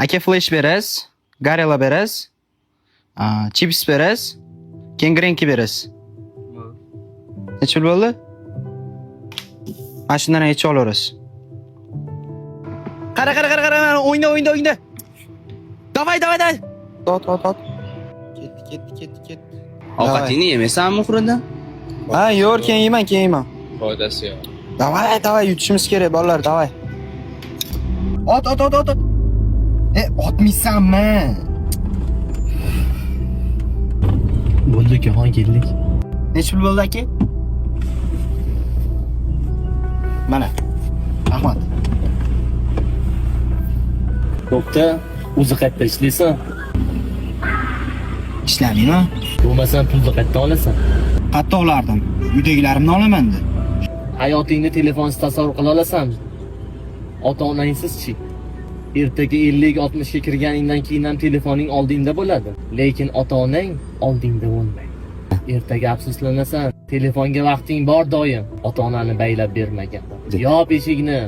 Aka flash berasiz, Gorilla berasiz, chips berasiz, Kengrenki berasiz. Necha pul bo'ldi? Mana shundan necha olaverasiz? Qara, o'yna. Davay. Tot. Ketdi. Ovqatingni yemaysanmi muhridan? Ha, yo'q, keyin yeyman. Foydasi yo'q. Davay, yutishimiz kerak, bolalar, davay. Ot. Otmaysanmi? Bo'ldi, kaxon keldik. Necha pul bo'ldi aka? Mana. Rahmat. To'xta, o'zi qayerda ishlaysan? Ishlamayman. Bo'lmasam pulni qayerdan olasan? Qayerda olardim? Uydagilarimni olaman-da. Hayotingni telefonsiz tasavvur qila olasanmi? Ota-onangsiz-chi? Ertaga 50-60 ga kirganingdan keyin ham telefoning oldingda bo'ladi, lekin ota-onang oldingda bo'lmaydi. Ertaga afsuslanasan, telefonga vaqting bor doim, ota-onani baylab bermagan. Yop eshikni.